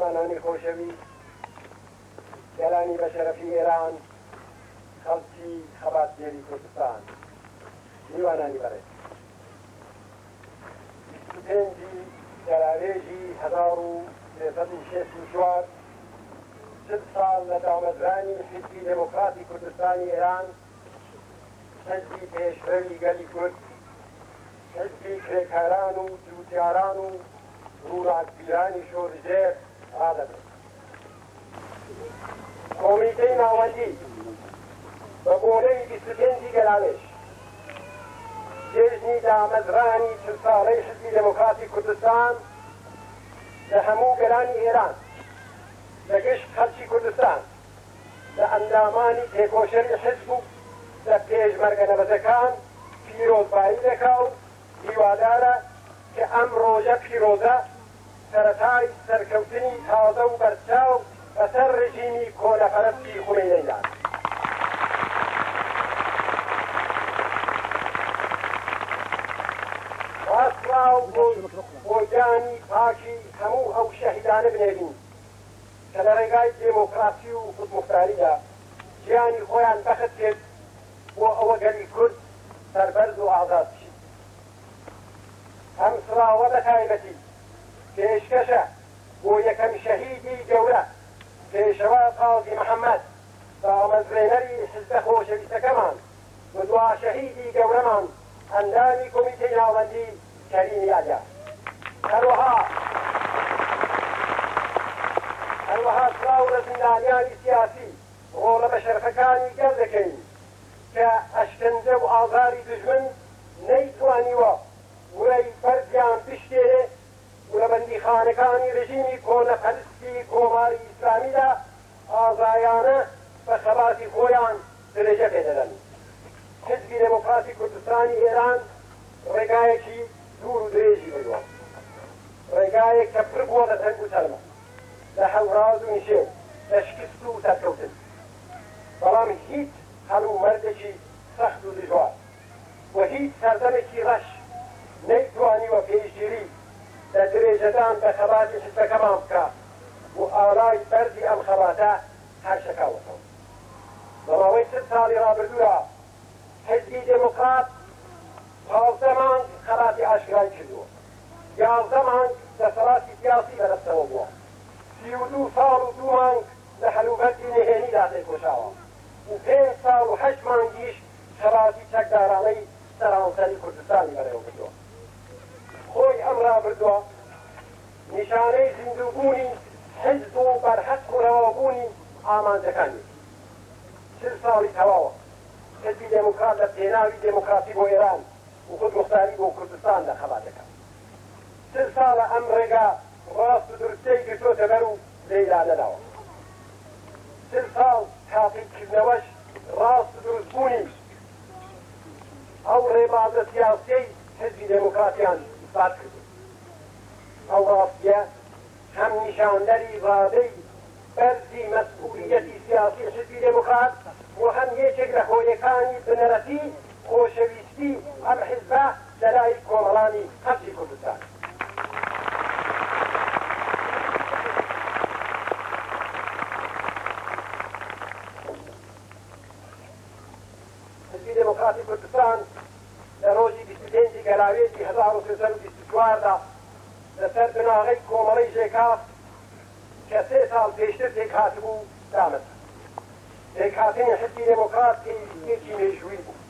میوانانی خۆشەویست گەلانی بەشەرەفی ئێران خەڵکی خەباتگێری کوردستان میوانانی بەڕێز 25 جەراوێژی 1364 ساڵ لە دامەزرانی حیزبی دموکراتی کوردستانی ئێران حیزبی پێشڕەوی گەلی کورد حیزبی کرێکاران و جووتیاران و ڕووناکبیرانی شۆڕژێر ڕادەبێت. کۆمیتەی ناوەندی بە بۆنەی 25 گەلاوێژ جێژنی دامەزرانی 40 ساڵەی حیزبی دموکراتی کوردستان لە هەموو گەلانی ئێران لە گشت خەڵکی کوردستان لە ئەندامانی تێکۆشەری حیزب و لە پێشمەرگە نەبەزەکان پیرۆزبایی دەکا و هیوادارە کە ئەم ڕۆژە پیرۆزە سەرەتای سەرکەوتنی تازە و بەرچاو بەسەر ڕژیمی کۆنەپەرستی خومینەیدان. ڕاستراو بۆ گیانی پاکی هەموو ئەو شەهیدانە بنێرین کە لە ڕێگای دێمۆکراسی و خودموختاریدا گیانی خۆیان بەخت کرد بۆ ئەوە گەلی کورد سەربەرز و ئازاد بشین. ئەم سڵاوە بە تایبەتی پێشکەشە بۆ یەکەم شەهیدی گەورە پێشەوە قازی محەممەد دامەزرێنەری حیزبە خۆشەویستەکەمان و دوا شەهیدی گەورەمان ئەندامی کۆمیتەی ناوەندی کەریمی ئاجا. هەروەها سڵاو لە زیندانیانی سیاسی ڕۆڵە بەشەرفەکانی گەل دەکەین کە ئەشکەنجە و ئازاری دژمن نەیتوانیوە وەی بەردیان بشکێنێ و لە بەندیخانەکانی ڕژیمی کۆنەپەرستی کۆماری ئیسلامیدا ئازایانە بە خەباتی خۆیان درێژە پێدەدەن. حیزبی دموکراتی کوردستانی ئێران ڕێگایەکی دوور و درێژی بردووە، ڕێگایەک کە پڕ بووە لە تەنگ و سەرمە، لە هەوراز و نشێ، لە شکست و سەرکەوتن، بەڵام هیچ هەڵ و مەردێکی سەخت و دژوار و هیچ سەردەمێکی ڕەش نەیتوانیوە پێشگیری لە درێژەدان بە خەباتی حیزبەکەمان بکات و ئالای بەردی ئەم خەباتە هەرشەکاوەتەوە. لە ماوەی 30 ساڵی ڕابردووە حیزبی دموکرات 15 مانگ خەباتی ئاشکرای کردووە، 11 مانگ دەسەڵاتی سیاسی بەدەستەوە بووە، 32 ساڵ و 2 مانگ لە هەلوبەردی نهێنیدا تێکۆشاوە و 5 ساڵ و 8 مانگیش خەباتی چەکدارانەی سەرانسەری کوردستانی بەڕێوە بردووە. خۆی ئەم ڕابردووە نیشانەی زیندووبوونی حیزب و بەرهەسک و ڕەوابوونی ئامانجەکانی. 40 ساڵی تەواوە حیزبی دموکرات لە پێناوی دموکراسی بۆ ئێران و خودموختاری بۆ کوردستان لە خەبات دەکات. 40 ساڵە ئەم ڕێگا ڕاست و درستەی گرتوۆتە بەر و لێیلا نەداوە. 40 ساڵ تاقیکردنەوەش ڕاست و دروستبوونی ئەو ڕێبازە سیاسیەی حیزبی دموکراتیان ئیثبات کرد. ئەو ڕاستیە هەم نیشاندەری ڕادەی بەرزی مەسئولیەتی سیاسی حیزبی دموکرات و هەم یەکێک لە هۆیەکانی بنەرەتی خۆشەویستی ئەم حیزبە لە لای کۆمەڵانی خەڵکی کوردستان. حیزبی دموکراتی کوردستان لە ڕۆژی 25 گەلاوێژی 1324دا لەسەر بناغەی کۆمەڵەی ژێکاف کە 3 ساڵ پێشتر تێکهاتبوو دامەزرا. تێکهاتنی حیزبی دموکرات پێویستیەکی مێژووی بوو.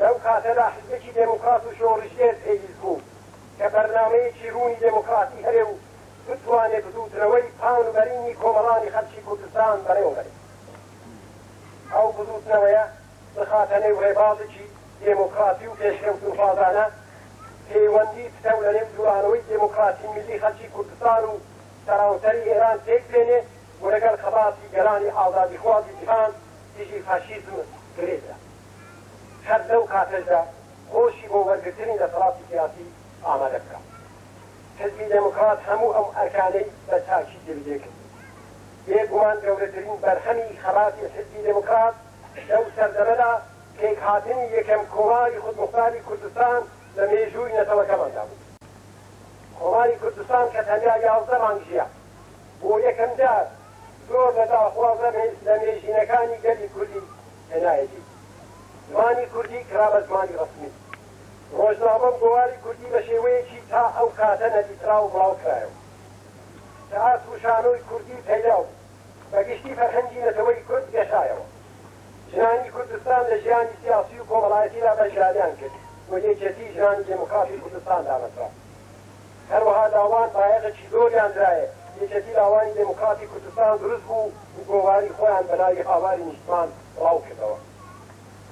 لەو کاتەدا حیزبێکی دموکرات و شۆڕژێر پێویست بوو کە بەرنامەیەکی ڕوونی دموکراتی هەبێ و بتوانێت بزووتنەوەی پان و بەرینی کۆمەڵانی خەڵکی کوردستان بەڕێوە بێت. ئەو بزووتنەوەیە بخاتە نێو ڕێبازێکی دموکراسی و پێشکەوتن خوازانە پەیوەندی پتە لە نێو جوڵانەوەی دموکراسی میلی خەڵکی کوردستان و سەرانسەری ئێران تێک بێنێ و لەگەڵ خەباتی گەلانی ئازادیخوازی جیهان دژی فاشیزم گرێدرا. هەر لەو کاتەشدا خۆشی بۆ وەرگرتنی دەسەڵاتی سیاسی ئامادە بکات. حیزبی دموکرات هەموو ئەو ئەرکانەی بە چاکی جێبەجێ کرد. بێگومان گەورەترین بەرهەمی خەباتی حیزبی دموکرات لەو سەردەمەدا پێکهاتنی یەکەم کۆماری خودموختاری کوردستان لە مێژووی نەتەوەکەماندا بوو. کۆماری کوردستان کە تەنیا 11 مانگ ژیا بۆ یەکەم جار زۆر لە داخوازە لە مێژینەکانی گەلی کوردی هێنایەتی زمانی کوردی کرا بە زمانی ڕسمی ڕۆژنامە گۆواری کوردی بە شێوەیەکی تا ئەو کاتە نەدیترا و بڵاو کرایەوە سەعات و شانۆی کوردی پەیدا بوو بەگشتی فەرهەنگی نەتەوەی کورد گەشایەوە ژنانی کوردستان لە ژیانی سیاسی و کۆمەڵایەتیدا بەشداریان کرد و یەکێتی ژنانی دموکراتی کوردستان دامەزرا هەروەها داوان بایەقێکی زۆریان درایە یەکێتی لاوانی دموکراتی کوردستان دروست بوو و گۆواری خۆیان بەلای هاواری نیشتمان ڕاو کردەوە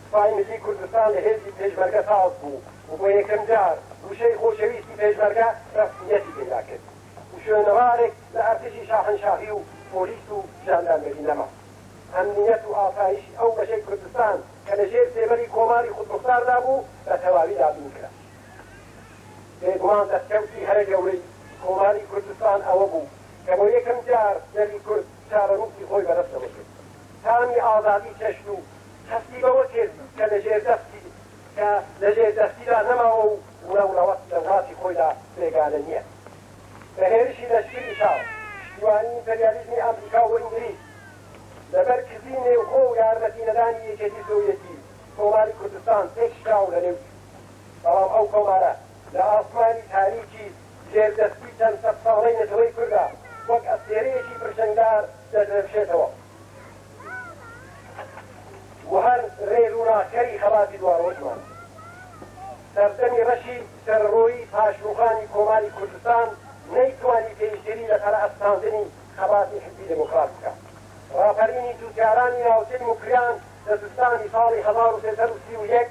سوپای ملی کوردستان لە هێزی پێشمەرگە ساز بوو و بۆ یەکەم جار وشەی خۆشەویستی پێشمەرگە ڕەسمیەتی پێدا کرد و شوێنەوارێک لە ئەرتشی شاهنشاهی و پۆلیس و ژاندارمەری نەما ئەمنیەت و ئاسایشی ئەو بەشەی کوردستان کە لەژێر سێبەری کۆماری خودمختاردا بوو بە تەواوی دابین کرا بێگومان دەستکەوتی هەرە گەورەی کۆماری کوردستان ئەوە بوو کە بۆ یەکەم جار دەری کورد چارەنووسی خۆی بەدەستەوە کرد تامی ئازادی چەشت و هەستی بەوە کرد کە لەژێر دەستیدا نەماوە و وڵەوڵەوەت لە وڵاتی خۆیدا بێگانە نییە بە هێرشی لەشکری شاو پشتیوانی ئیمپەریالیزمی ئەمریکا و ئینگلیز لەبەر کردی نێوخۆ و یارمەتی نەدانی یەکێتی سۆڤیەتی کۆماری کوردستان تێکشراو لە نێو بەڵام ئەو کۆمارە لە ئاسمانی تاریکی زێردەستی چەند سەد ساڵەی نەتەوەی کووردا وەک ئەستێرەیەکی پرشەنگدار دەدرێژێتەوە و هەر ڕێڕووناکەری خەڵاتی دوارۆژمان سەردەمی ڕەشی سەرڕۆیی پاشوخانی کۆماری کوردستان نەیتوانی پێشتری لە قەرەئەستاندنی خەباتی حزبی دموکرات بکات ڕاپەرینی جوتیارانی ناوچەی موکریان لە زستانی ساڵی 1331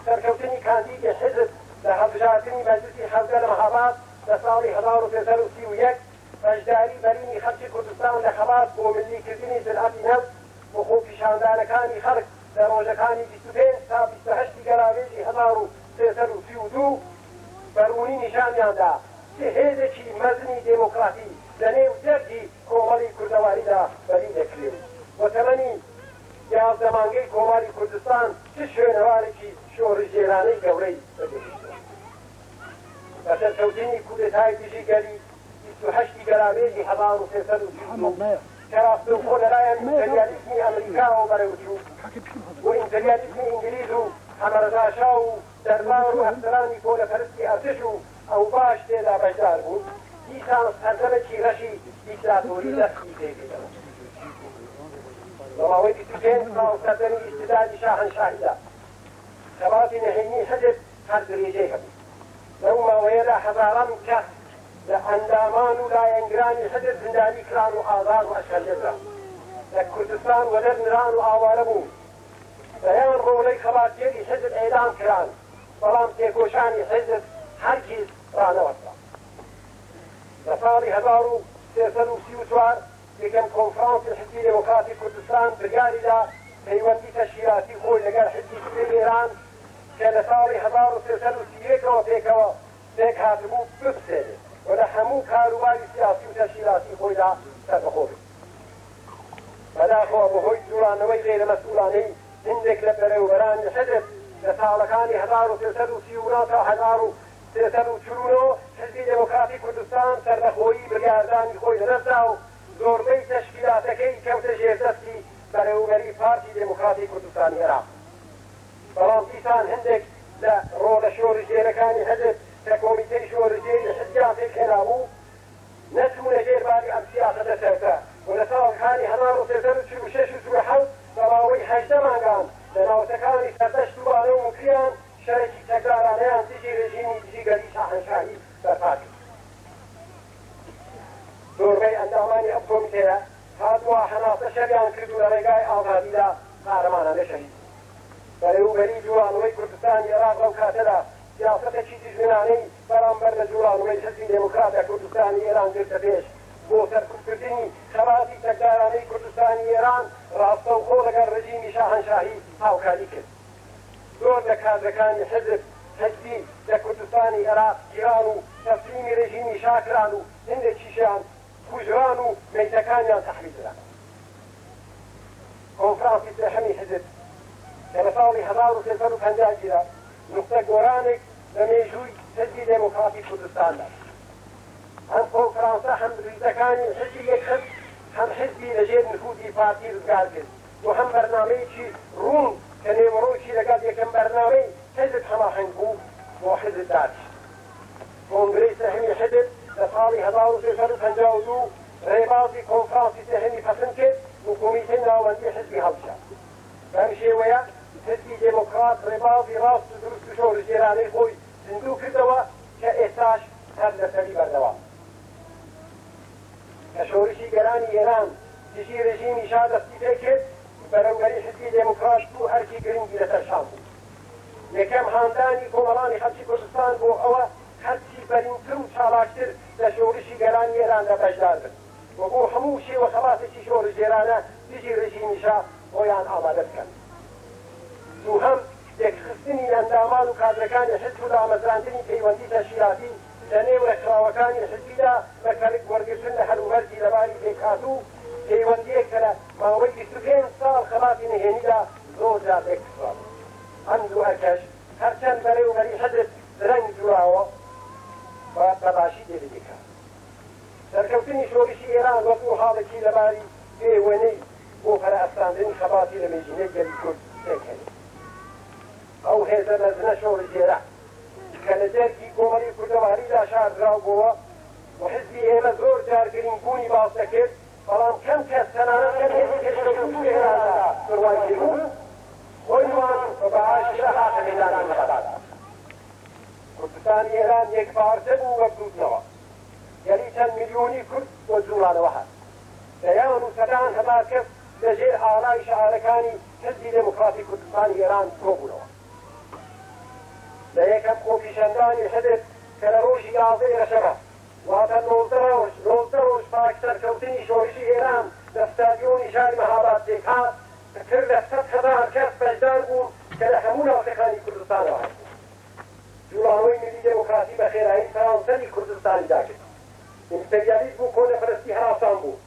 سەرکەوتنی کاندیدی حزب لە هەڵبژاردننی مەجلیسی حەوزە لە مەهاباد لە ساڵی 1331 بەشداری بەرینی خەڵکی کوردستان لە خەبات بۆ ملیکردنی زلعەتی نەفت و خۆپیشاندانەکانی خەڵک لە ڕۆژەکانی 25 تا 28 گەلاوێژی 1332 بەرونی نیشانیاندا کە هێزێکی مەزنی دێمۆکراتی لە نێو دەرگی کۆمەڵی کوردەواریدا بەری دەکرێت و تەمەنی یازدەمانگەی کۆماری کوردستان چ شوێنەوارێکی شۆڕژێرانەی گەورەی بەدەشتێت بەسەرکەوتنی کودێتای دژیگەری 28 گەلاوێژی 1332 کە ڕاستەوخۆ لەلایەن ئیمپەریالیزمی ئەمریکاوە بەرەوچوو و ئیمپەریالیزمی ئینگلیز و هەمەرەزاشا و دەربار و ئەفسەرانی پۆلەپەرستی ئەرتش و ئەو باش تێدا بەشدار بوون دیسان سەردەمێکی ڕەشی دیکتاتۆری دەستی پێکردەوە لەماوەی 25 ساڵ سەردەمی ئیستیدادی شاهنشاهیدا خەباتی نهێنی حزب هەر درێژەی هەبوو لەو ماوەیەدا هەزاران کەس لە ئەندامان و لایەنگرانی حزب زیندانی کران و ئازار و ئەشکەنجەدرا لە کوردستان وەدەرنران و ئاوارە بوون بەیان ڕۆڵەی خەباتیەری حزب ئێدام کران بەڵام تێکۆشانی حزب هەرگیز ڕانەوەستا لە ساڵی 1334 یەکەم کۆنفرانسی حزبی دموکراتی کوردستان بریاریدا پەیوەندی تەشکیلاتی خۆی لەگەڵ حزبی سوێنی ئێران کە لە ساڵی 1331ەوە پێک هاتبوو ببسێنێت و لە هەموو کاروباری سیاسی و تەشکیلاتی خۆیدا سەربەخۆ بێت بەداخەوە بەهۆی جوڵانەوەی غێرەمەسئوولانەی هندێک لە بەرەوبەرانی حزب لە ساڵەکانی 1339 تا 1340 حزبی دموکراتی کوردستان سەربەخۆیی بریاردانی خۆی لەدەستدا و زۆربەی تەشکیلاتەکەی کەوتە ژێردەستی بەرەوبەری پارتی دموکراتی کوردستانی عێراق بەڵام دیسان هەندێک لە ڕۆڵە شۆڕژێرەکانی حزب کە کۆمیتەی شۆڕژێری حزبیان پێکهێنا بوو نەچوونە ژێرباری ئەم سیاسەتە سەرکە و لە ساڵەکانی 1946 و 47 بەڵاوەی 18 مانگان لە ناوچەکانی سەردەشت و بانە و موکریان شەرێکی تەکرارانەیان دژی ڕێژیمی دژیگەری شاهنشاهی بەرپا کرد زۆربەی ئەندامانی ئەم کۆمیتەیە هاتووە هەناسە شەریان کرد و لە ڕێگای ئازادیدا قارەمانانە شەهید بەرەوبەری جوڵانەوەی کوردستانی عێراق لەو کاتەدا سیاسەتێکی دژمنانەی بەرامبەر لە جوڵانەوەی حزبی دموکراتە کوردستانی ئێران گرتە پێش بۆ سەرکوتکردنی خەباتی تەکدارانەی کوردستانی ئێران ڕاستەوخۆ لەگەڵ ڕژیمی شاهنشاهی هاوکاری کرد زۆر لە کادرەکانی حزب حزبی لە کوردستانی عێراق گیران و تەسلیمی ڕژیمی شاکران و هەندێکیشیان کوژران و مەیتەکانیان تەحویل دران کۆنفرانسی سێهەمی حزب کە لە ساڵی 1350 نقطە گۆرانێک لە مێژووی حزبی دموکراتی کوردستاندا هەم کۆنفرانسە هەم ریزەکانی حزبی یەکخست هەم حزبی لەژێر نفوذی پارتی ڕزگار کرد و هەم بەرنامەیەکی ڕوون کە نێوەڕۆکی لەگەڵ یەکەم بەرنامەی حزب هەماهەنگ بوو بۆ حزب داعش. کۆنگرەی سەهەمی حزب لە ساڵی 1952 ڕێبازی کۆنفرانسی سەهەمی پەسەند کرد و کۆمیتەی ناوەندی حزبی هەڵبژار. بەم شێوەیە حزبی دێمۆکرات ڕێبازی ڕاست و دروست و شۆڕژێرانەی خۆی زیندوو کردەوە کە ئێستاش هەر لەسەری بەردەوام. کە شۆڕشی گەرانی ئێران دژی ڕژیمی شا دەستی پێ کرد بەرەوبەری حزبی دێمۆکرات بوو هەرکی گرنگی لەسەر شام بوو. یەکەم هاندانی کۆمەڵانی خەڵکی کوردستان بۆ ئەوە هەرچی بەرینتر و چالاکتر لە شۆڕشی گەرانی ئێراندا بەشدار بن و بۆ هەموو شێوە خەڵاتێکی شۆڕژێرانە دژی ڕژیمی شا خۆیان ئامادە بکەن. دووهەم تێکخستنی ئەندامان و کادرەکانی حزب و دامەزراندنی پەیوەندی تەشکیلاتی لە نێو ڕێکخراوەکانی حزبیدا بە کەرک وەرگرتن لە هەرومەرجی لەباری پێکهاتوو پەیوەندیەک کە لە ماوەی 25 ساڵ خەڵاتی نهێنیدا زۆر جار تێکخسترا. ئەم دوو ئەرکەش هەرچەند بەرەوبەری حزب درەنگ جوراوە بەباشی دێدەکات. سەرکەوتنی شۆڕشی ئێران وەکو حاڵێکی لەباری پێوەنەی بۆ پەرئەستاندنی خەباتی لە مێژینەی گەلی کورد تێکەنی. ئەو هێزە مەزنە شۆڕژێرە کە لە دەرکی کۆمەڵی کوردەواریدا شاردراوبووە و حزبی ئێمە زۆر جار گرنگبوونی باس دەکرد بەڵام کەم کەس تەنانەت کەم هێزی پێشکەوتنی ئێراندا بڕوای کردبوو خۆیان بەباشی لەهاتە مەیدانی مەبادا. کوردستانی ئێران یەکپارچە بوو وەک دووتنەوە یعنی چەند میلیۆنی کورد بۆ جوڵانەوە هات. دەیان و سەدان هەزار کەس لەژێر ئاڵای شعارەکانی حزبی دێمۆکراتی کوردستانی ئێران کۆبوونەوە. لە یەکەم خۆپیشەندانی حزب کە لە ڕۆژی 11 ڕەشەمە واتە 19 ڕۆژ پاش سەرکەوتنی شۆڕشی ئێران لە ستادیۆنی شاری مەهاباد تێکهات تر لە 100,000 کەس بەشدار بوون کە لە هەموو ناوچەکانی کوردستانەوە هات. جوڵانەوەی ملی دێمۆکراتی بە خێرایی سەرانسەری کوردستانی داکرد. ئیمپێریالیزم بوو کۆنەپەرستی هەراسان بوو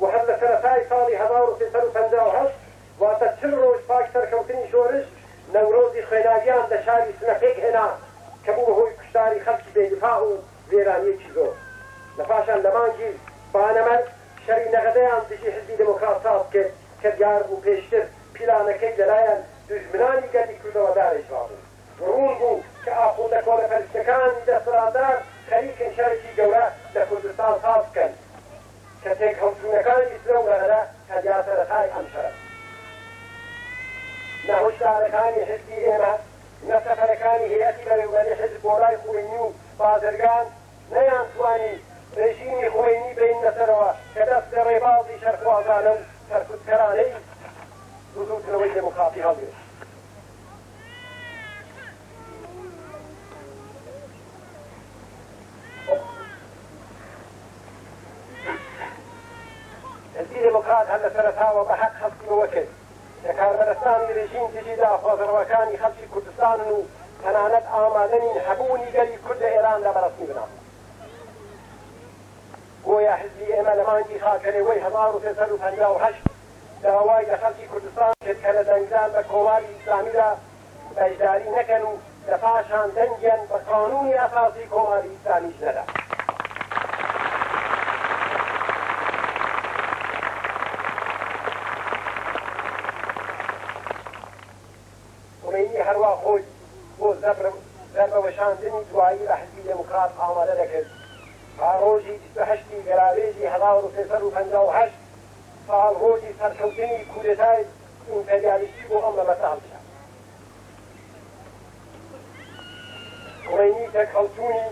و هەر لە سەرەتای ساڵی 1358 واتە 40 ڕۆژ پاش سەرکەوتنی شۆڕش نەورۆزی خوێناویان لە شاری سنەفێک هێنا کە بوو بەهۆی کوشتاری خەڵکی بێدفاع و وێرانیەکی زۆر. لە پاشان لە مانگی بانەمەند شەری نەغەدەیان دژی حزبی دێمۆکرات ساز کرد کە دیار بوو پێشتر پیلانەکەی لەلایەن دوژمنانی گەلی کوردەوە داڕێژرا بوو. ڕوون بوو کە ئاخوندە کۆنەپەرستەکانی دەسەڵاتدار خەریکن شەرێکی گەورە لە کوردستان ساز بکەن کە تێکەڵچوونەکانی لەو نەغەدە کە دیار سەرەتای ئەم شەرە. نەهۆشدارەکانی حزبی ئێمە نەسەفەرەکانی هەیەتی بەرەوبەری حزب بۆ لای خوێنی و بازرگان نەیانتوانی ڕێژیمی خوێنی بینە سەرەوە کە دەست لە ڕێبازی شەرخوازانە و سەرکوتکەرانەی دروستکردنەوەی دێمۆکراتی هەڵگرت. حزبی دێمۆکرات هەر لە سەرەتاوە بە حەق هەستیەوە کرد کە کاربەدەستانی رێژیم دژی داخوازەڕەوەکانی خەڵکی کوردستانن و تەنانەت ئامادەنین هەبوونی گەلی کورد لە ئێراندا بەڕەسمی بنان. گۆیا حزبی ئێمە لە مانگی خاکەرێوەی 1358 داوای لە خەڵکی کوردستان کرد کە لە دەنگدان بە کۆماری ئیسلامیدا بەشداری نەکەن و لە پاشان دەنگیان بە قانونی ئەساسی کۆماری ئیسلامیش نەدا. هەروە خۆی بۆ زەربەوەشاندنی دوایی لە حزبی دێمۆکرات ئامادە دەکرد. تا ڕۆژی 28 گەراوێژی 1358 ساڵ ڕۆژی سەرکەوتنی کودێتای ئیمپێریالیستی بۆ ئەم مەبەستە هەڵبژا. خوێنی تێکخەڵچوونی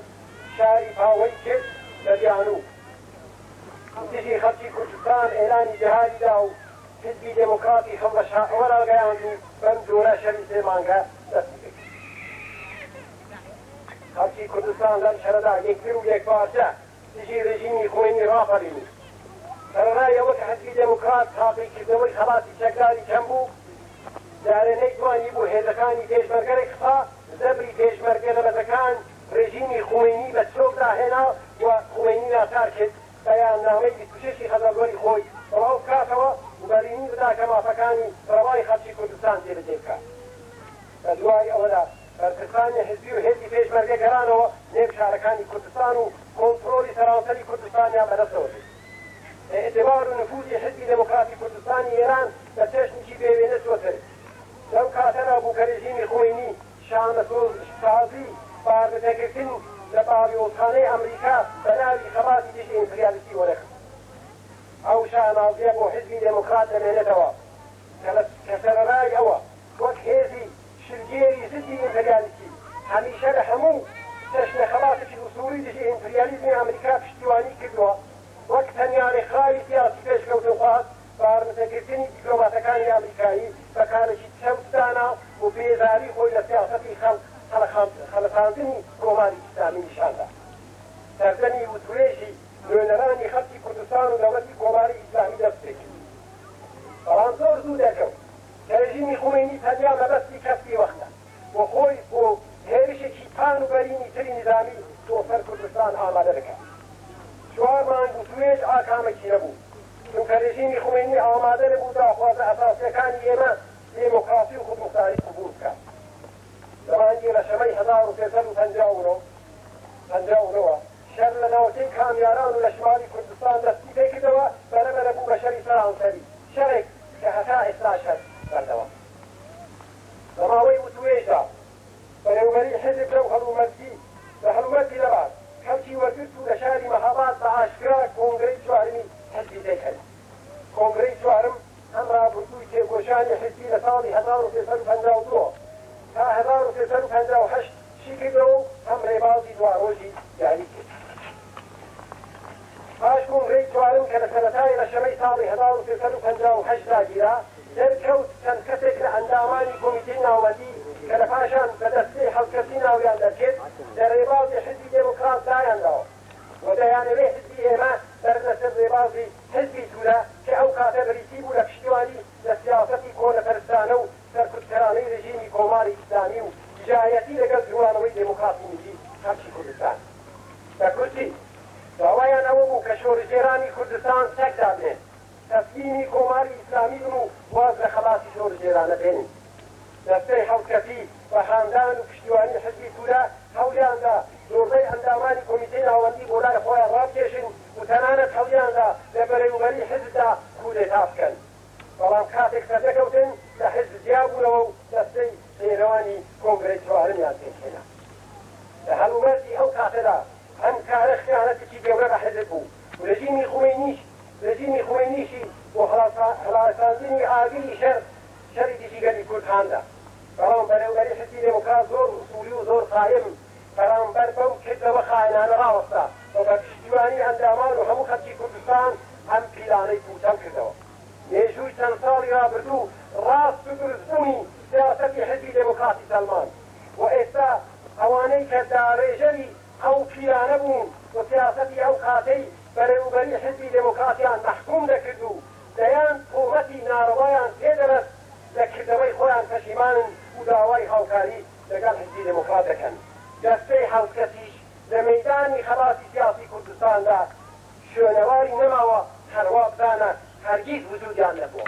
شاری پاوەی کرد لە دیانوو. دژی خەڵکی کوردستان ئێرانی جەهادیدا و حزبی دێمۆکراتی وەرەگەیاند و بەم جۆرە شەری سێ مانگە دەستی کرد. خەڵکی کوردستان لەم شەرەدا یەکتر و یەکپارچە دژی ڕێژیمی خوێنی ڕاپەڕینی. سەرەڕایەوە کە حزبی دێمۆکرات تاقیکردنەوەی خەڵاتی چەکداری کەم بوو جارێ نەیتوانی بوو هێزەکانی پێشمەرگەرێک خا زەبری پێشمەرگە لەبەتەکان ڕێژیمی خوێنی بە چۆکدا هێنا و خوێنی ناچار کرد بەیاننامەی 26 خەزەرگۆری خۆی بەڵاو بکاتەوە و بەرینی بدا کە مافەکانی ڕەوای خەڵکی کوردستان جێبەجێ بکات. بە دوای ئەوەدا بەرپرسانی حزبی و هێزی پێشمەرگەکەرانەوە نێو شارەکانی کوردستان و کۆنتڕۆلی سەرانسەری کوردستانیان بەدەستەوە اعتبار و نفوذی حزبی دموکراتی کوردستانی ئێران بە چەشنێکی بێوێنە چۆتر لەو کاتەدا بوو کە رژیمی خۆینی شانەسازی باربتەکردن لە باڵیۆزخانەی ئەمریکا بە ناوی خەباتی دژی ئیمپریالیستی وەرەخست ئەو شانازیە بۆ حزبی دموکرات دەمێنێتەوە کە سەرەڕای ئەوە وەک هێزی شرگێری زدی ئیمپریالیستی هەمیشە لە هەموو چەشنە خەباتێکی ئوسوڵی دژی ئیمپریالیزمی ئەمریکا پشتیوانی کردووە وەک تەنیارێخراوی سیاسی پێشکەوتن خواست باربتەکردنی دیپلۆماتەکانی ئەمریکایی بەکارێکی چەوتدانا و بێزاری خۆی لە سیاسەتی خەڵەتاندنی کۆماری ئیسلامی نیشاندا سەردەمی وتوێژی نوێنەرانی خەڵکی کوردستان و دەوڵەتی کۆماری ئیسلامی دەست پێکرد بەڵام زۆر زوو دەکەوت کە رژیمی خۆمینی تەنیا مەبەستی کەسبی وەختە بۆ خۆی بۆ هێرشێکی پان و بەرینی تری نظامی تۆ سەر کوردستان ئامادە دەکات 4 مانگ و توێژ ئاکامێکی نەبوو چونکە رژیمی خۆمینی ئامادە نەبوو داخوازە ئەساسیەکانی ئێمە دێمۆکراسی و خودموختاری قبول بکات زمانی لە شەمەی 1359 شەر لە ناوچەی کامیاران و لە شمالی کوردستان دەستی پێکردەوە بەرەبەرە بوو بە شەری سەرانسەری شەرێک کە هەتا ئێستاش هەست بەردەوام لە ماوەی وتوێژدا بەرەوبەری حزب لەو هەڵومەرزی لەباس کەوتی وەرگرت و لە شاری مەهاباد بە ئاشکرا کۆنگرەی چوارمی حزبی دەیکرد کۆنگرەی چوارم ئەم ڕابردووی تێگۆشانی حزبی لە ساڵی 1352 تا 1358 شی کردەوە و ئەم ڕێبازی دواڕۆژی یاری کرد پاش کۆنگرەی چوارم کە لە سەرەتای لە شەمەی ساڵی 1358 داگیرا دەرکەوت چەند کەسێک لە ئەندامانی کۆمیتەی ناوەندی کە لە پاشان بە دەستەی هەڵکەسی ناویان دەرکرد لە ڕێبازی حزبی دموکرات دایانداوە و دەیانەوێ حزبی ئێمە بەردەسەر ڕێبازی حزبی توورە کە ئەو کاتە بریتی بوو لە پشتیوانی لە سیاسەتی کۆنەپەرستانە و سەرکوتکەرانەی رژیمی کۆماری ئیسلامی و جایەتی لەگەڵ جوانەوەی دموکراتی میلی خەڵکی کوردستان بە کورتی داوایان ئەوە بوو کە شۆڕژێرانی کوردستان سەگ دابنێن تەسلیمی کۆماری ئیسلامی بن و واز لە خەڵاتی شۆڕژێرانە بێنن دەستەی هەڵکەتی بە خاندان و پشتیوانی حزبی توورە هەولیاندا زۆربەی ئەندامانی کۆمیتەی ناوەندی بۆ لای خۆیان ڕابکێشن و تەنانەت هەولیاندا لە بەرەوبەری حزبدا کودێتا بکەن بەڵام کاتێک سەردەکەوتن لە حزب جیابوونەوە و دەستەی سێرەوانی کۆنگرەی چوارمیان پێکهێنا لە هەڵومەرزی ئەو کاتەدا ئەم کارە خیانەتێکی گەورە بە حزب بوو و رژیمی خۆمینیشی بۆ هەڵاساندنی ئاگری شەری دیژیگەری کوردهاندا بەڵام بەرەوبەری حزبی دموکرات زۆر ئوسولی و زۆر قایم بەرامبەر بەو کردەوە خاینانە ڕاوەستا و بە پشتیوانی ئەندامان و هەموو خەڵکی کوردستان ئەم پیلانەی پوتەم کردەوە مێژووی چەند ساڵی ڕابردوو ڕاست و دروستبوونی سیاسەتی حزبی دموکراتی سەلمان و ئێستا ئەوانەی کە داڕێژەری ئەو پیلانە بوون و سیاسەتی ئەو کاتەی بەرەوبەری حزبی دموکراتیان مەحکوم دەکرد و دەیان تۆمەتی ناڕەوایان پێدەبەست لە کردەوەی خۆیان پەشیمانن و داوای هاوکاری لەگەڵ حزبی دموکرات دەکەن دەستەی هەڵکەسیش لە مەیدانی خەڵاتی سیاسی کوردستاندا شوێنەواری نەماوە هەروا بزانە هەرگیز وجودیان نەبووە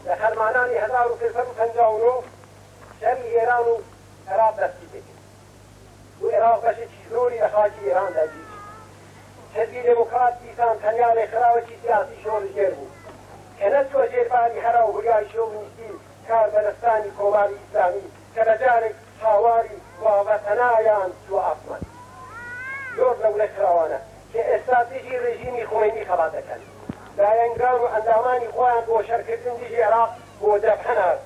لە هەرمانانی 1359 شەری ئێران و عێراق دەستی پێکرد و عێراق بەشێکی زۆری لە خاکی ئێران داگیر حزبی دموکرات دیسان تەنیا ڕێکخراوێکی سیاسی شۆڕژێر بوو کە نەچوە ژێربانی هەرا و بڕیاری شۆڤنیستی کاربەدەستانی کۆماری ئیسلامی کە لە جارێک هاواری وابەتەنایان چوە ئاسمان زۆر لەو ڕێکخراوانە کە ئێستا دژی رژیمی خۆمینی خەڵات دەکەن لایەنگران و ئەندامانی خۆیان بۆ شەرکردن دژی عێراق بۆ دەبهەنار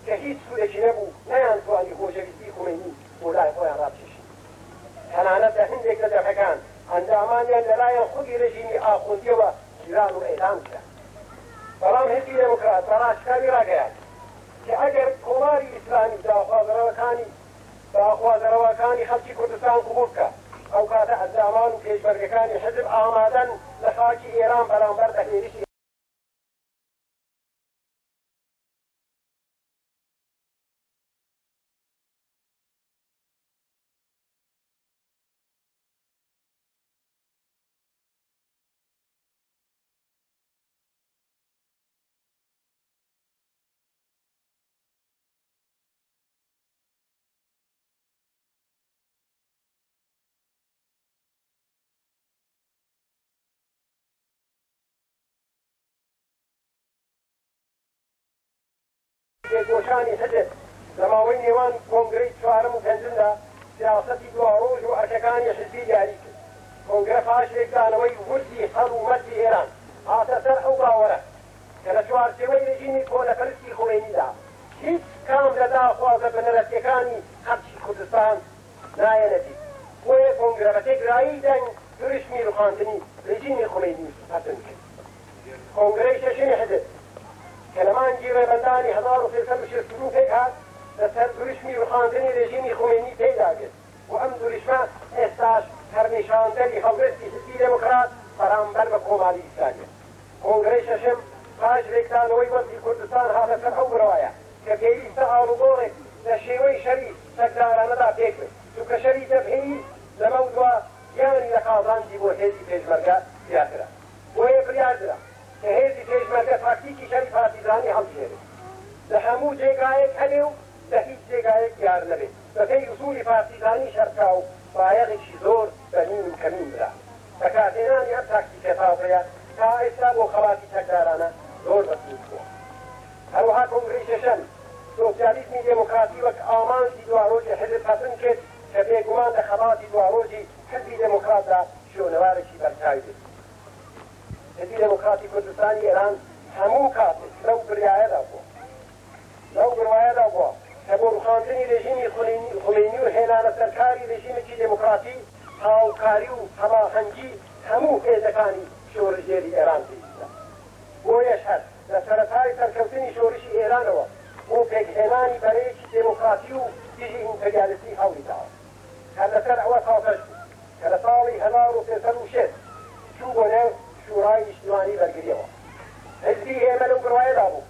کە هیچ سوودێکی نەبوو نەیانتوانی خۆشەویستی خۆمینی بۆ لای خۆیان ڕابکێشن تەنانەت لە هەندێک لە دەبهەکان ئەندامانیان لەلایەن خودی رژیمی ئاخوندیەوە گیران و ئێدام کرا بەڵام حزبی دموکرات بەڕاشکاری ڕاگەیان کە ئەگەر کۆماری ئیسلامی داخوازەرەوەکانی خەڵکی کوردستان قبول بکە ئەو کاتە ئەندامان و پێشبەرگەکانی حزب ئامادەن لە خاکی ئێران بەرامبەر بە هێرشی دەستپێکۆشانی حزب لە ماوەی نێوان کۆنگرەی چوارەم و پێنجمدا سیاسەتی دواڕۆژ و ئەرکەکانی حزبی دیاری کرد. کۆنگرە پاشێکدانەوەی وردی هەڵومەتی ئێران هاتە سەر ئەو باوەرە کە لە چوارچێوەی رژیمی کۆنەپەرستی خۆمێنیدا هیچ کام لە داخوازە بنەرەتیەکانی خەڵکی کوردستان نایەنەتی. بۆیە کۆنگرە بە تێکرایی دەنگ دروشمی ڕوخاندنی رژیمی خۆمێنی هەتن کرد. کۆنگرەی شەشەمی حزب کە لە مانگی ڕێبەندانی 1362 پێک هات لەسەر دروشمی ڕوخاندنی رژیمی خۆمێنی پێدا کرد و ئەم دروشمە ئێستاش هەرنیشاندەری هەڵگرستی حزبی دموکرات بەرامبەر بە کۆماری ئیسلامیە. کۆنگرەی شەشەم پاش ڕێکدانەوەی وەزی کوردستان هاتە سەر ئەو بڕوایە کە پێویستە ئاڵوگۆڕێک لە شێوەی شەری سەردارانەدا پێک بێت چونکە شەری دەبهێی لەمە دووە یانی لە قازانجی بۆ هێزی پێشمەرگە زیاترە. بۆیە بڕیاردرا کە هێزی پێشمەرگە تاکتیکی شەری پارتیزانی هەڵبژێرێت لە هەموو جێگایەک هەبێ و لە هیچ جێگایەک دیار نەبێت بەپێی ئوسولی پارتیزانی شەرکا و بایەغێکی زۆر بەنین و کەمین برا. بەکارهێنانی ئەم تاکتیکە تاوڕەیە تا ئێستا بۆ خەڵاتی تەکدارانە زۆر بەسوود بووە. هەروەها کۆنگرەی شەشەم سۆسیالیزمی دموکراتی وەک ئامانجی دواڕۆژی حزب هەتن کرد کە بێگومان لە خەڵاتی دواڕۆژی حزبی دموکراتدا شۆنەوارێکی بەرچاوی بێت. حزبی دموکراتی کوردستانی ئێران هەموو کاتێک لەو بڕیایەدا بووە کە بۆ ڕوخاندنی رژیمی خۆمێنی و هێنانە سەرکاری رژیمێکی دموکراتی هاوکاری و هەماهەنگی هەموو هێزەکانی شۆڕژێری ئێران پێویستە. بۆیەش هەر لە سەرەتای سەرکەوتنی شۆڕشی ئێرانەوە بۆ پێکهێنانی بەرەیەکی دموکراتی و دژی ئیمپەریالیستی هەوڵی داوە. هەر لەسەر ئەوە ساڵتەش بوو کە لە ساڵی 1306 چوو بۆ نێو شوڕای نیشتیمانی بەرگریەوە. حزبی ئێمە لەو بڕوایەدا بوو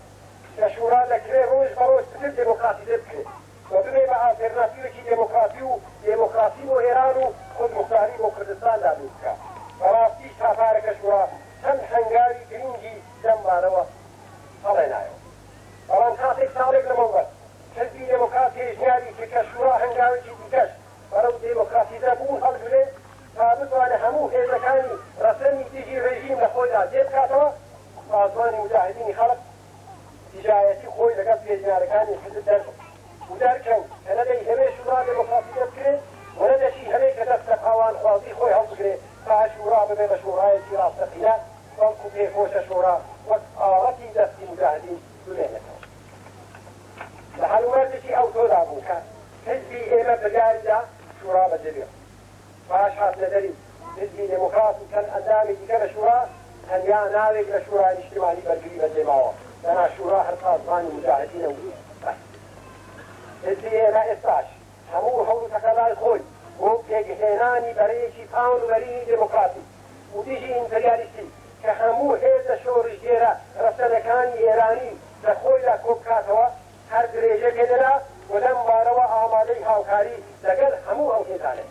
کە شورا لەکرێ ڕۆژ بەڕۆژ تر دموکراتیزە بکرێت و ببێ بە ئالتێرناتیڤێکی دموکراتی و دموکراسی بۆ ئێران و خودموختاری بۆ کوردستان دابین بکات. بەڕاستی تاپارەکە شورا چەند هەنگاوی گرنگی دەمبارەوە هەڵێنایەوە. بەڵام کاتێک ساڵێک لەمەوبەر حزبی دموکرات هێژنیاری کرد کە شورا هەنگاوێکی دیکەش بەرەو دموکراتیزە بوون هەڵبژێت تا بتوانێت هەموو هێزەکانی ڕەسەنی دژی ڕێژیم لە خۆیدا جێ بکاتەوە. پاسبانی مجاهدینی خەڵک تجایەتی خۆی لەگەڵ پێشنیارەکانی حزب دەرکەن کە نەدەی هەمێ شورا دموکراتیزە بکرێت و نەدەشی هەمێ کە دەستە پاوانخوازی خۆی هەڵبگرێت تا شورا ببێ بە شورایەکی ڕاستەقینە بەڵکو پێخۆشە شورا وەک ئاڵەتی دەستی مجاهدین بمێنێتەوە. لە هەلومەرجێکی ئەو تۆدا بوو کە حزبی ئێمە بڕیاریدا شورا بەجێبێت. پاش هاتنە دەری حزبی دموکرات و چەند ئەندامی دیکە لە شورا تەنیا ناوێک لە شورای نیشتیمانی بەرگری بەجێماوە لەنا شورا هەر پاسبانی مجاهدینە و بەس. حزبی ئێمە ئێستاش هەموو هەوڵ و تەقەلای خۆی بۆ پێگهێنانی بەرەیەکی پاونبەرینی دموکراتی و دژی ئیمپەریالیستی کە هەموو هێزە شۆڕژگێرە ڕەسەنەکانی ئێرانی لە خۆیدا کۆبکاتەوە هەر درێژە پێدەدا و لەم بارەوە ئامادەی هاوکاری لەگەڵ هەموو ئەو هێزانێت.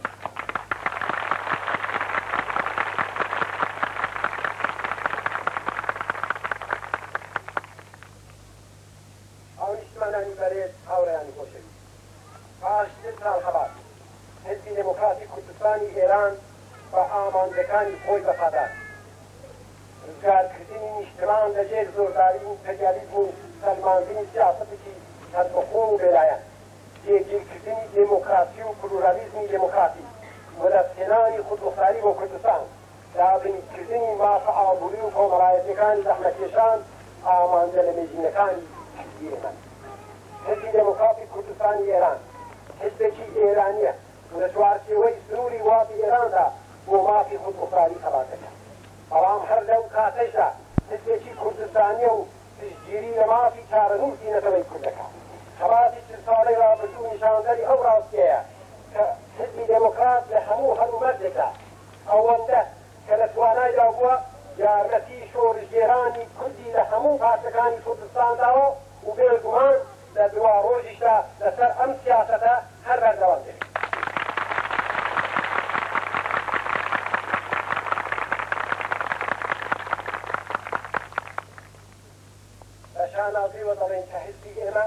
حزبی دموکراتی کوردستانی ئێران بە ئامانجەکانی خۆی بەفادار ڕزگارکردنی نیشتمان لەژێر زۆرداری ئیمپەریالیزم و سەلماندنی سیاسەتێکی هەربەخۆ و بێلایەن جێگیرکردنی دموکراسی و پلورالیزمی دموکراتی وەدەستهێنانی خودموختاری بۆ کوردستان دابنکردنی مافە ئابووری و کۆمەڵایەتیەکانی زەحمەتکێشان ئامانجە لە مێژینەکانی حزبی ئێمە. حزبی دموکراتی کوردستانی ئێران حزبێکی ئێرانیە لە چوارچێوەی سنووری وازی ئێراندا بۆ مافی خودموختاری خەڵاتەکە. بەڵام هەر لەو کاتەشدا حزبێکی کوردستانیە و پشتگیری لە مافی چارەنووسی نەتەوەی کوردەکە. خەڵاتی 40 ساڵەی ڕابردوو نیشاندەری ئەو ڕاستیەیە کە حزبی دموکرات لە هەموو هەلومەرجێکدا ئەوەندە کە لە توانایدا بووە یارمەتی شۆڕژگێرانی کوردی لە هەموو پارچەکانی کوردستانداوە و بێگومان لە دوا ڕۆژیشدا لەسەر ئەم سیاسەتە هەر بەردەوام دێت. بە شانازیوە دەڵێن کە حزبی ئێمە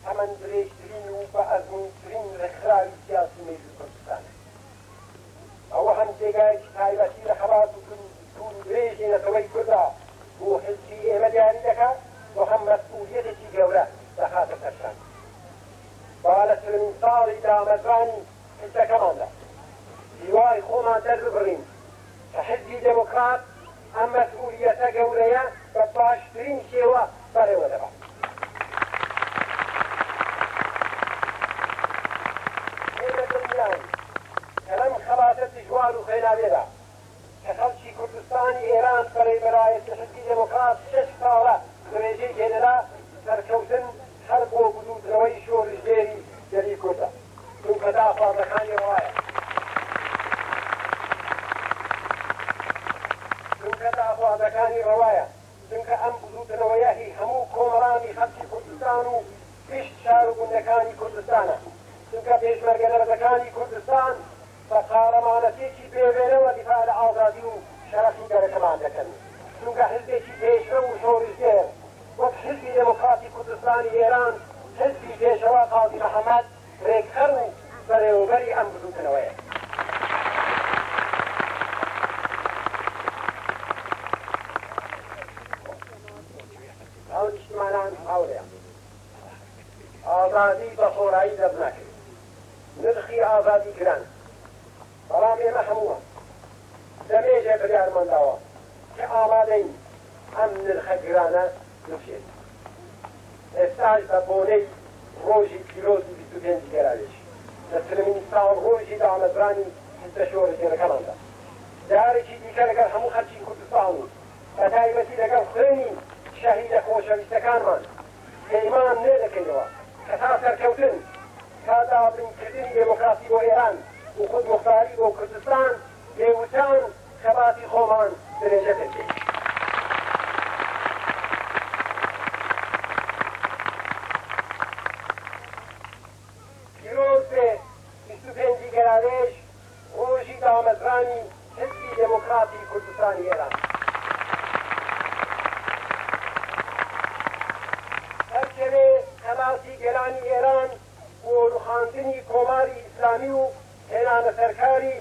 هەمان درێژترین و بە ئەزمونترین ڕێکخراوی سیاسی مێژووی کوردستانە. ئەوە هەم جێگایەکی تایبەتی لە خەڵات و توور و درێژی نەتەوەی کووردا بۆ حزبی ئێمە دیاری دەکات و هەم مەسئولیەتێکی گەورە چلمین ساڵی دامەزرانی حزبەکەماندا هیوای خۆمان دەرببڕین کە حزبی دموکرات ئەم مەسئولیەتە گەورەیە بە باشترین شێوە بەڕێوە دەبات. ئێمە دڵنیاین کە لەم خەڵاتە دژوار و خێناوێدا کە خەڵکی کوردستانی ئێران بەڕێ بەلایەتی حزبی دموکرات 6 ساڵە درێژەی هێنرا سەرکەوتن هەر بۆ بلووتنەوەی شۆڕژێری جەلی کوردە چونکە داخوازەکانی ڕایە چونکە داخوازەکانی ڕەوایە چونکە ئەم بلووتنەوەیە هی هەموو کۆمەڵانی خەڵکی کوردستان و پشت شار و گوندەکانی کوردستانە چونکە پێشمەرگەدەرەکانی کوردستان بە قارەمانەتێکی پێوێنەوە دیفاع لە ئازادی و شەرەفی دەرەکەمان دەکەن چونکە حزبێکی پێشرە و شۆڕژێر وەک حزبی دموکراتی کوردستانی ئێران حزبی پێشەوا قازی محەممەد ڕێکخەر و بەڕێوەبەری ئەم بلووتنەوەیە. ئەوشتمانان ئاورەیە ئازادی بە خۆرایی دەست ناکرێت نرخی ئازادی گران بەڵام ئێمە هەمووە دەمێژێ بریارمەنداوە کە ئامادەین ئەم نرخە گرانە بچێت. ئێستاش بە بۆنەی ڕۆژی پیرۆزی 25 گەراوێژ لە ترمینی ساڵ ڕۆژی دامەزرانی حزبە شۆڕژێرەکەماندا جارێکی دیکە لەگەڵ هەموو خەڵکی کوردستان و بە تایبەتی لەگەڵ خوێنی شەهیدە خۆشەویستەکانمان پەیمان نێ دەکەینەوە کە تا سەرکەوتن تا دابنکردنی دموکراسی بۆ ئێران و خودموختاری بۆ کوردستان بێوتان خەباتی خۆمان درێژە بکەین. پیرۆز بێ 25 گەراوێژ ڕۆژی دامەزرانی حزبی دموکراتی کوردستانی ئێران. هەرکەوێ خەباتی گەلانی ئێران بۆ ڕوخاندنی کۆماری ئیسلامی و هێنانە سەرکاری